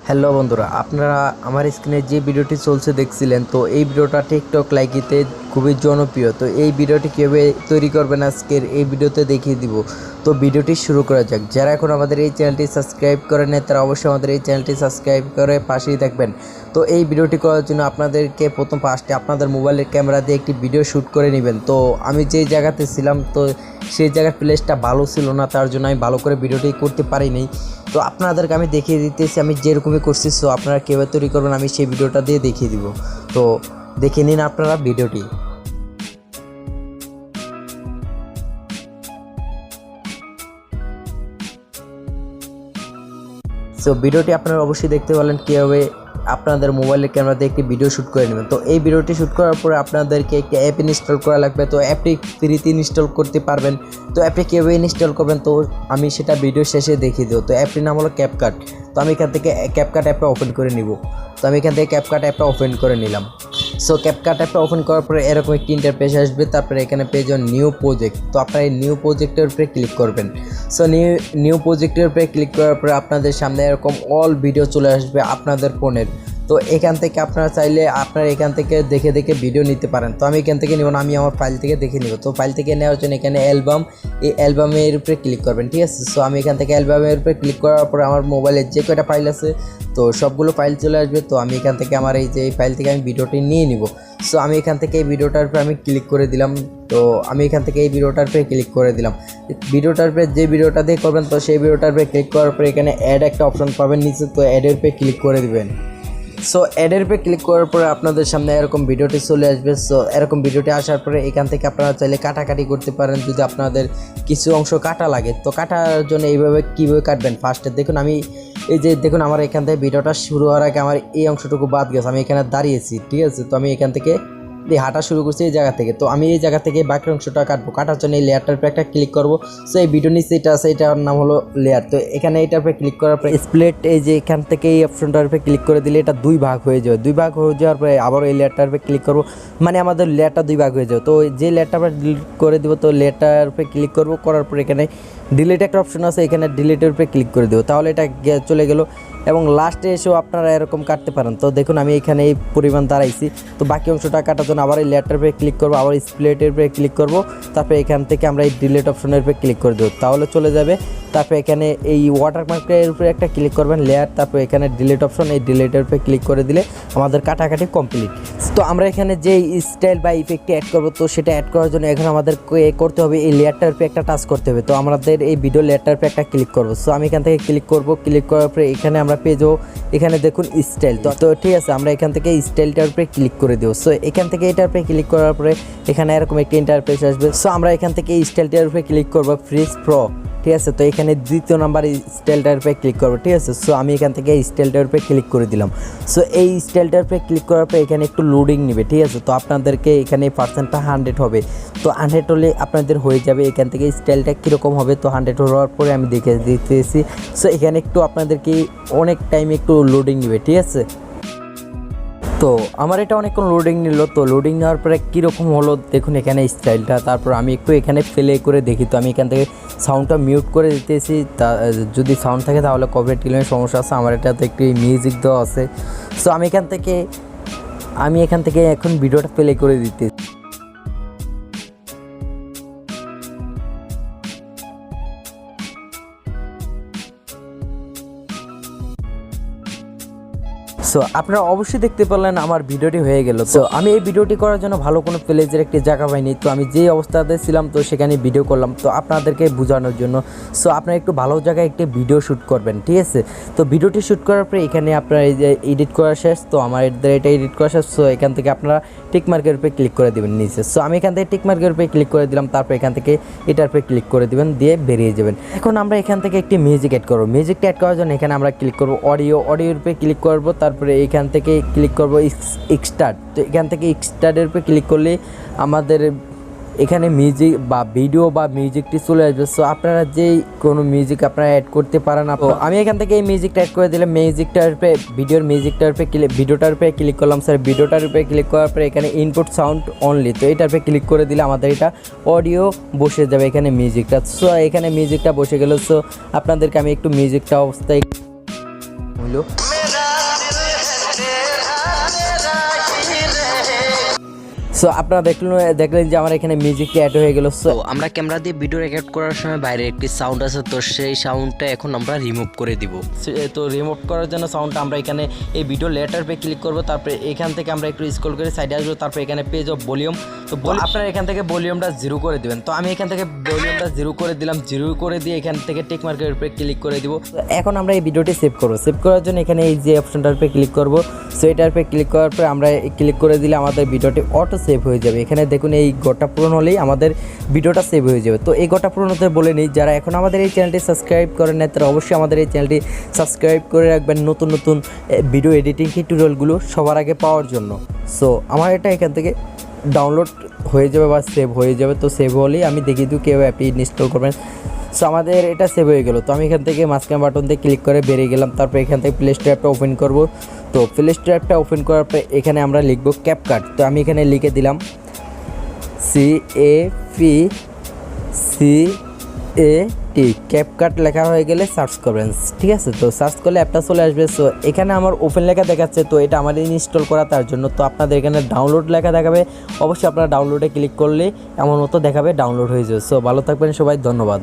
Hello বন্ধুরা, আপনারা আমার স্ক্রিনে যে ভিডিওটি চলছে দেখছিলেন, তো এই ভিডিওটা টিকটক লাইকিতে খুবই জনপ্রিয়। তো এই ভিডিওটি কীভাবে তৈরি করবেন আজকের এই ভিডিওতে দেখিয়ে দিব। তো ভিডিওটি শুরু করা যাক। যারা এখন আমাদের এই চ্যানেলটি সাবস্ক্রাইব করেন তারা অবশ্যই আমাদের এই চ্যানেলটি সাবস্ক্রাইব করে পাশেই থাকবেন। তো এই ভিডিওটি করার জন্য আপনাদেরকে প্রথম ফার্স্টে আপনাদের মোবাইলের ক্যামেরা দিয়ে একটি ভিডিও শ্যুট করে নেবেন। তো আমি যেই জায়গাতে ছিলাম, তো সেই জায়গার প্লেসটা ভালো ছিল না, তার জন্য আমি ভালো করে ভিডিওটি করতে পারিনি। তো আপনাদেরকে আমি দেখিয়ে দিতেছি আমি যেরকমই করছি। সো আপনারা কীভাবে তৈরি করবেন আমি সেই ভিডিওটা দিয়ে দেখিয়ে দিব। তো দেখে নিন আপনারা ভিডিওটি। সো ভিডিওটি আপনারা অবশ্যই দেখতে পারলেন কীভাবে আপনাদের মোবাইলের ক্যামেরা দিয়ে একটি ভিডিও শ্যুট করে নেবেন। তো এই ভিডিওটি শ্যুট করার পরে আপনাদেরকে একটি অ্যাপ ইনস্টল করা লাগবে। তো অ্যাপটি ফ্রিতে ইনস্টল করতে পারবেন। তো অ্যাপটি কীভাবে ইনস্টল করবেন তো আমি সেটা ভিডিও শেষে দেখিয়ে দেবো। তো অ্যাপটির নাম হলো ক্যাপকাট। তো আমি এখান থেকে ক্যাপকাট অ্যাপটা ওপেন করে নিব। তো আমি এখান থেকে ক্যাপকাট অ্যাপটা ওপেন করে নিলাম। সো ক্যাপকাট অ্যাপটা ওপেন করার পরে এরকম একটি ইন্টারফেস আসবে। তারপরে এখানে পেয়ে যাবেন নিউ প্রজেক্ট। তো আপনারা এই নিউ প্রজেক্টের উপরে ক্লিক করবেন। সো নিউ প্রজেক্টের উপরে ক্লিক করার পরে আপনাদের সামনে এরকম অল ভিডিও চলে আসবে আপনাদের ফোনের। তো এখান থেকে আপনারা চাইলে আপনারা এখান থেকে দেখে দেখে ভিডিও নিতে পারেন। তো আমি এখান থেকে নেব না, আমি আমার ফাইল থেকে দেখে নিব। তো ফাইল থেকে নেওয়ার জন্য এখানে অ্যালবাম, এই অ্যালবামের উপরে ক্লিক করবেন, ঠিক আছে। সো আমি এখান থেকে অ্যালবামের উপরে ক্লিক করার পরে আমার মোবাইলে যে কয়টা ফাইল আছে তো সবগুলো ফাইল চলে আসবে। তো আমি এখান থেকে আমার এই যে এই ফাইল থেকে আমি ভিডিওটি নিয়ে নিব। সো আমি এখান থেকে এই ভিডিওটার উপরে আমি ক্লিক করে দিলাম। তো আমি এখান থেকে এই ভিডিওটার উপরে ক্লিক করে দিলাম। ভিডিওটার উপরে যে ভিডিওটা দিয়ে করবেন তো সেই ভিডিওটার উপরে ক্লিক করার পরে এখানে অ্যাড একটা অপশন পাবেন নিচে। তো অ্যাডের উপরে ক্লিক করে দিবেন। সো অ্যাডের উপরে ক্লিক করার পরে আপনাদের সামনে এরকম ভিডিওটি চলে আসবে। সো এরকম ভিডিওটি আসার পরে এখান থেকে আপনারা চাইলে কাটাকাটি করতে পারেন যদি আপনাদের কিছু অংশ কাটা লাগে। তো কাটার জন্য এইভাবে কীভাবে কাটবেন ফার্স্টে দেখুন। আমি এই যে দেখুন আমার এখান থেকে ভিডিওটা শুরু হওয়ার আগে আমার এই অংশটুকু বাদ গেছে, আমি এখানে দাঁড়িয়েছি, ঠিক আছে। তো আমি এখান থেকে হাঁটা শুরু করছি এই জায়গা থেকে। তো আমি এই জায়গা থেকে বাকি অংশটা কাটবো। কাটার জন্য এই লেয়ারটার উপরে একটা ক্লিক করবো। সো এই ভিডিও নিচে এটা আছে, এটার নাম হলো লেয়ার। তো এখানে এইটার উপরে ক্লিক করার পরে স্প্লিট, এই যে এখান থেকে এই অপশনটার উপরে ক্লিক করে দিলে এটা দুই ভাগ হয়ে যাবে। দুই ভাগ হয়ে যাওয়ার পরে আবার এই লেয়ারটার উপরে ক্লিক করবো, মানে আমাদের লেয়ারটা দুই ভাগ হয়ে যাবে। তো যে লেয়ারটা আমরা ডিলিট করে দেবো, তো লেয়ারটার উপরে ক্লিক করবো, করার পরে এখানে ডিলিট একটা অপশন আছে, এখানে ডিলিটের উপরে ক্লিক করে দেবো, তাহলে এটা চলে গেল। এবং লাস্টে এসেও আপনারা এরকম কাটতে পারেন। তো দেখুন আমি এখানে এই পরিমাণ দাঁড়াইছি। তো বাকি অংশটা কাটার জন্য আবার এই লেয়ারটার উপরে ক্লিক করবো, আবার স্প্লিটের উপরে ক্লিক করবো, তারপরে এখান থেকে আমরা এই ডিলিট অপশনের উপরে ক্লিক করে দেবো, তাহলে চলে যাবে। তারপরে এখানে এই ওয়াটারমার্কের উপরে একটা ক্লিক করবেন লেয়ার, তারপরে এখানে ডিলিট অপশন, এই ডিলিটের উপরে ক্লিক করে দিলে আমাদের কাটাকাটি কমপ্লিট। তো আমরা এখানে যে স্টাইল বা ইফেক্টটি অ্যাড করবো, তো সেটা অ্যাড করার জন্য এখন আমাদের করতে হবে এই লেয়ারটার উপরে একটা টাচ করতে হবে। তো আমাদের এই ভিডিও লেয়ারটার উপরে একটা ক্লিক করবো। সো আমি এখান থেকে ক্লিক করবো, ক্লিক করার পরে এখানে আমরা পেয়ে যাবো এখানে দেখুন স্টাইল। তো ঠিক আছে, আমরা এখান থেকে স্টাইলটার উপরে ক্লিক করে দেবো। সো এখান থেকে এটার উপরে ক্লিক করার পরে এখানে এরকম একটি ইন্টারফেস আসবে। সো আমরা এখান থেকে এই স্টাইলটার উপরে ক্লিক করবো, ফ্রিজ প্রো, ঠিক আছে। তো এখানে দ্বিতীয় নাম্বার স্টাইলটার উপরে ক্লিক করবো, ঠিক আছে। সো আমি এখান থেকে এই স্টাইলটার উপরে ক্লিক করে দিলাম। সো এই স্টাইলটার উপরে ক্লিক করার পরে এখানে একটু লোডিং নেবে, ঠিক আছে। তো আপনাদেরকে এখানে পার্সেন্টটা 100 হবে। তো 100 হলে আপনাদের হয়ে যাবে। এখান থেকে স্টাইলটা কীরকম হবে, তো 100 হওয়ার পরে আমি দেখে দিতেছি। সো এখানে একটু আপনাদেরকে অনেক টাইম একটু লোডিং নেবে, ঠিক আছে। তো আমার এটা অনেকক্ষণ লোডিং নিল। তো লোডিং নেওয়ার পরে কীরকম হলো দেখুন এখানে স্টাইলটা। তারপর আমি একটু এখানে প্লে করে দেখি। তো আমি এখান থেকে সাউন্ডটা মিউট করে দিতেছি, তা যদি সাউন্ড থাকে তাহলে কপিরাইট ক্লেমের সমস্যা আছে। আমার এটাতে একটি মিউজিক দেওয়া আছে। সো আমি এখান থেকে এখন ভিডিওটা প্লে করে দিতেছি। সো আপনারা অবশ্যই দেখতে পারলেন আমার ভিডিওটি হয়ে গেল। তো আমি এই ভিডিওটি করার জন্য ভালো কোনো প্লেজের একটি জায়গা পাইনি। তো আমি যে অবস্থাতে ছিলাম তো সেখানে ভিডিও করলাম তো আপনাদেরকে বোঝানোর জন্য। সো আপনারা একটু ভালো জায়গায় একটি ভিডিও শ্যুট করবেন, ঠিক আছে। তো ভিডিওটি শ্যুট করার পরে এখানে আপনারা এই যে এডিট করা শেষ। তো আমার এটা এডিট করা শেষ। সো এখান থেকে আপনারা টিক মার্কের উপরে ক্লিক করে দেবেন নিচে। সো আমি এখান থেকে টিক মার্কের উপরে ক্লিক করে দিলাম, তারপর এখান থেকে এটার উপরে ক্লিক করে দিবেন, দিয়ে বেরিয়ে যাবেন। এখন আমরা এখান থেকে একটি মিউজিক অ্যাড করবো। মিউজিকটা অ্যাড করার জন্য এখানে আমরা ক্লিক করবো অডিওর উপরে ক্লিক করবো, তারপরে এইখান থেকে ক্লিক করবো এক্সটার্ট। তো এখান থেকে এক্সটার্টের উপরে ক্লিক করলে আমাদের এখানে মিউজিক বা ভিডিও বা মিউজিকটি চলে আসবে। সো আপনারা যেই কোনো মিউজিক আপনারা অ্যাড করতে পারেন। আমি এখান থেকে এই মিউজিকটা অ্যাড করে দিলাম। মিউজিকটার উপরে ভিডিওটার উপরে ক্লিক করলাম। স্যার ভিডিওটার উপরে ক্লিক করার পরে এখানে ইনপুট সাউন্ড অনলি, তো এটার উপরে ক্লিক করে দিলে আমাদের এটা অডিও বসে যাবে এখানে মিউজিকটা। সো এখানে মিউজিকটা বসে গেল। সো আপনাদেরকে আমি একটু মিউজিকটা অবস্থায় হইলো। সো আপনারা দেখলেন যে আমার এখানে মিউজিকটা অ্যাড হয়ে গেল। সো আমরা ক্যামেরা দিয়ে ভিডিও রেকর্ড করার সময় বাইরে একটি সাউন্ড আছে, তো সেই সাউন্ডটা এখন আমরা রিমুভ করে দিব। তো রিমুভ করার জন্য সাউন্ডটা আমরা এখানে এই ভিডিও লেটার পে ক্লিক করব, তারপরে এখান থেকে আমরা একটু স্ক্রল করে সাইডে আসবো, তারপরে এখানে পেজ অফ ভলিউম। তো আপনারা এখান থেকে ভলিউমটা 0 করে দিবেন। তো আমি এখান থেকে ভলিউমটা 0 করে দিলাম, 0 করে দিয়ে এখান থেকে টিক মার্কের উপরে ক্লিক করে দিব। এখন আমরা এই ভিডিওটি সেভ করবো। সেভ করার জন্য এখানে এই যে অপশনটার উপরে ক্লিক করব। সো এটার উপরে ক্লিক করার পরে আমরা ক্লিক করে দিলে আমাদের ভিডিওটি অটো সেভ হয়ে যাবে। এখানে দেখুন এই ঘরটা পূরণ হলেই আমাদের ভিডিওটা সেভ হয়ে যাবে। তো এই ঘরটা পূরণ হতে বলে নিই, যারা এখন আমাদের এই চ্যানেলটি সাবস্ক্রাইব করেন না তারা অবশ্যই আমাদের এই চ্যানেলটি সাবস্ক্রাইব করে রাখবেন নতুন নতুন ভিডিও এডিটিং টিউটোরিয়ালগুলো সবার আগে পাওয়ার জন্য। সো আমার এটা এখান থেকে ডাউনলোড হয়ে যাবে বা সেভ হয়ে যাবে। তো সেভ হলেই আমি দেখিয়ে দিই কেউ অ্যাপটি ইনস্টল করবেন। সো আমাদের এটা সেভ হয়ে গেল। তো আমি এখান থেকে মাঝখানে বাটন দিয়ে ক্লিক করে বেরিয়ে গেলাম। তারপর এখান থেকে প্লে স্টোর অ্যাপটা ওপেন করব। তো প্লে স্টোর অ্যাপটা ওপেন করার পরে এখানে আমরা লিখব ক্যাপকাট। তো আমি এখানে লিখে দিলাম CAPCAT। ক্যাপকাট লেখা হয়ে গেলে সার্চ করবেন, ঠিক আছে। তো সার্চ করলে অ্যাপটা চলে আসবে। সো এখানে আমার ওপেন লেখা দেখাচ্ছে, তো এটা আমাদের ইনস্টল করা তার জন্য। তো আপনাদের এখানে ডাউনলোড লেখা দেখাবে, অবশ্যই আপনারা ডাউনলোডে ক্লিক করলে এমন মতো দেখাবে ডাউনলোড হয়ে যাবে। সো ভালো থাকবেন সবাই, ধন্যবাদ।